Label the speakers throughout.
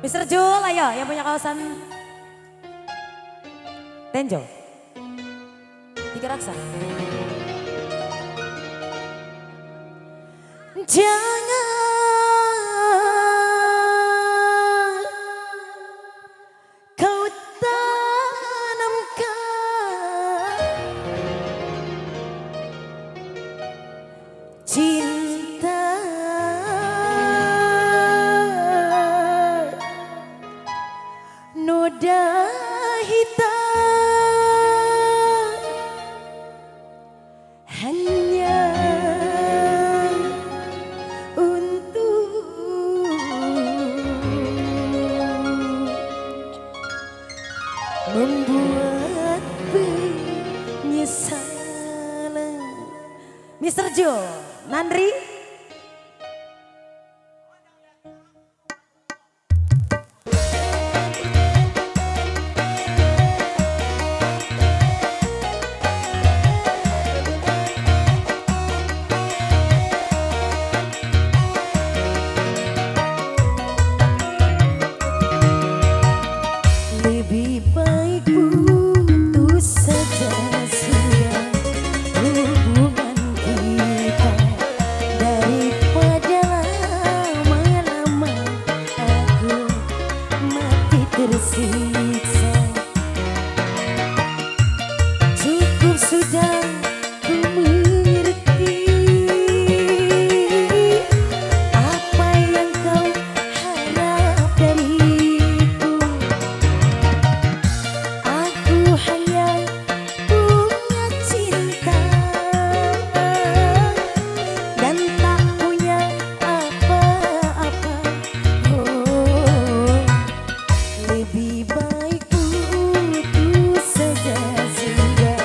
Speaker 1: Mister Jul, ayo yang punya kawasan Tenjo. Tiga raksa. Jangan kau tanamkan cinta noda hitam hanya untuk membuat penyesalan. Mister Jo, Nandri. Lebih baik putus saja sudah hubungan kita daripada lama-lama aku mati tersiksa. Cukup sudah ku mengerti apa yang kau harap dariku. Aku hanya punya cinta dan tak punya apa-apa. Oh, lebih baik putus saja sudah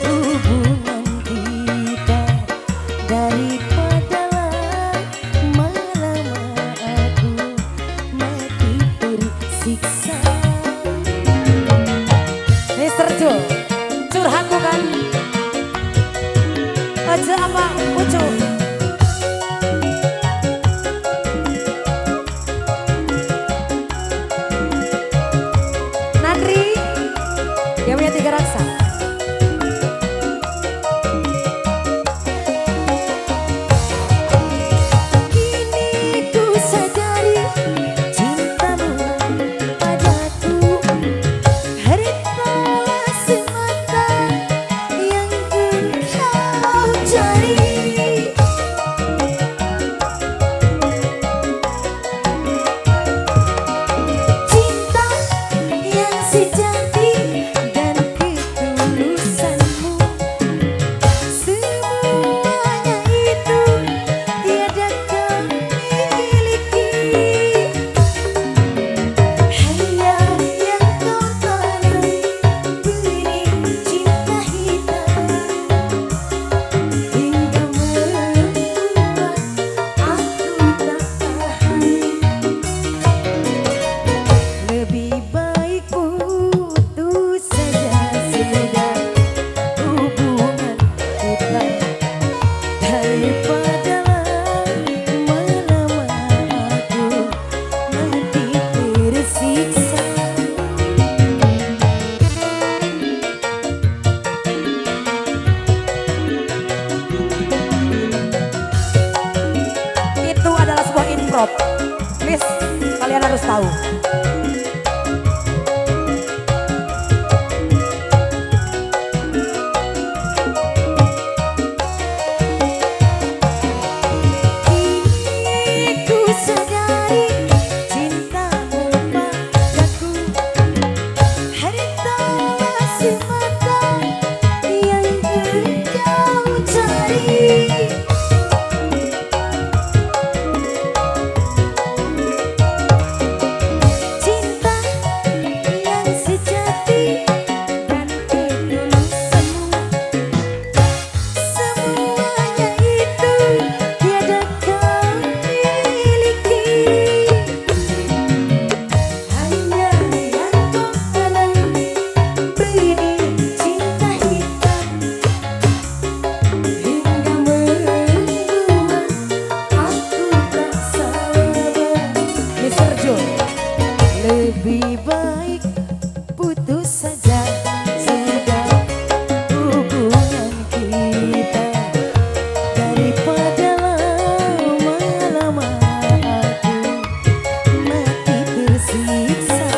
Speaker 1: hubungan kita daripada lama-lama aku mati tersiksa. Mister Jo, curhat bukan? Aja apa ucu? Nandri, dia punya tiga raksa. Kini ku sadari cintamu padaku hartalah semata yang engkau cari. Cinta yang sejati dan ketulusanmu, semuanya itu tiada kau miliki. Hanya yang kau tanam benih cinta hitam hingga membuat aku tak tahan. Lebih baik putus saja sudah hubungan kita daripada lama-lama aku mati tersiksa. Itu adalah sebuah improv. Please, kalian harus tahu. Kini ku sadari cintamu padaku hartalah semata yang engkau cari. Lebih baik putus saja sudah hubungan kita daripada lama-lama aku mati tersiksa.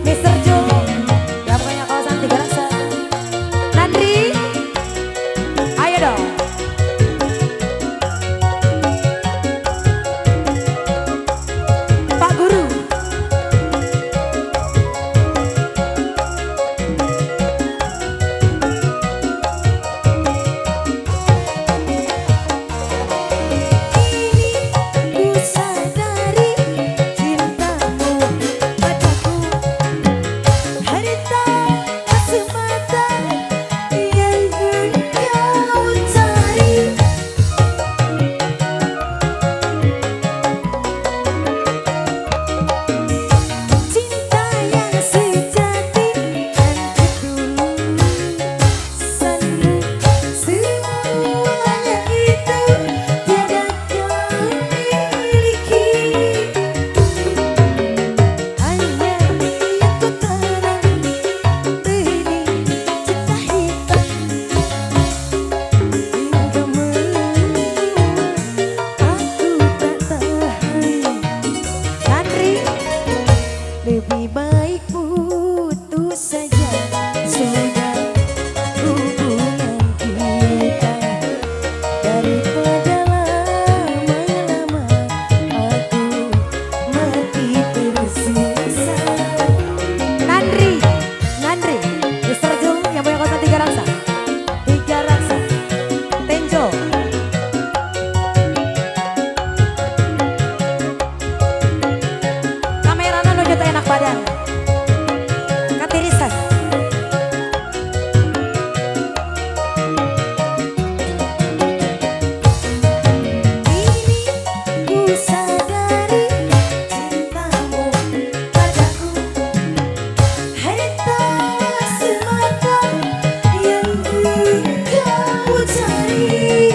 Speaker 1: Mister Jo, yang punya kawasan Tiga Raksa. Nandri, ayo dong. Pak Guru. Lebih baik putus saja sudah hubungan kita daripada lama-lama aku mati tersiksa. Nandri, Mister Jo yang punya kota Tiga Raksa. Tiga Raksa, Tenjo. Enak badan katirisan. Ini ku sadari cintamu padaku harta semata yang kau cari.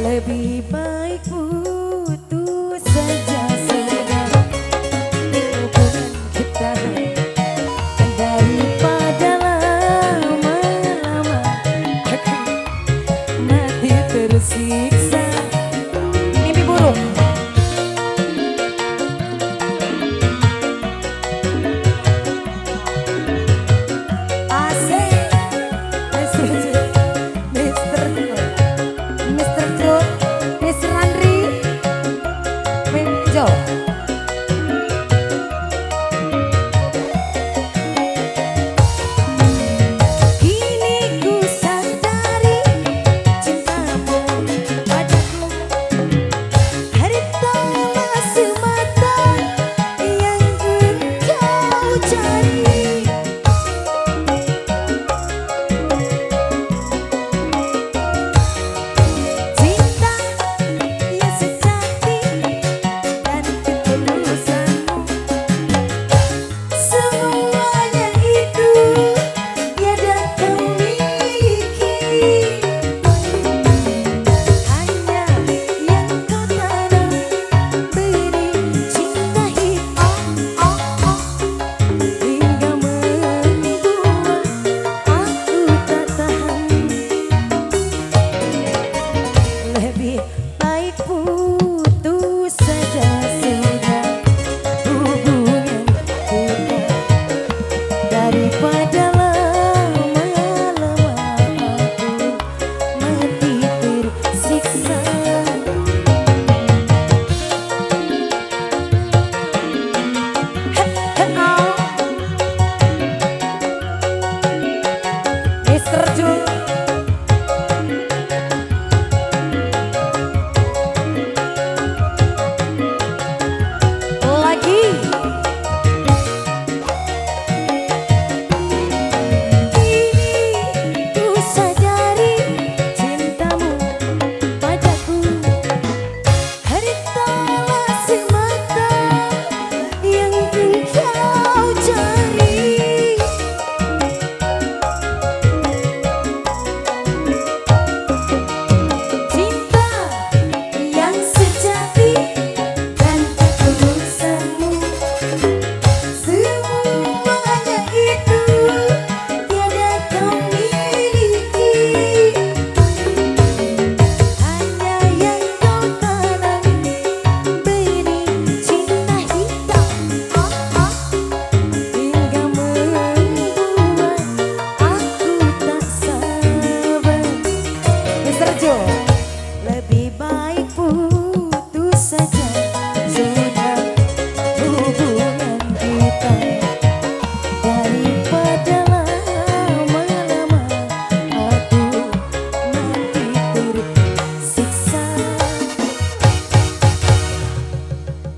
Speaker 1: Lebih baik putus saja sudah hubungan kita daripada lama-lama aku mati tersiksa. Mimpi buruk.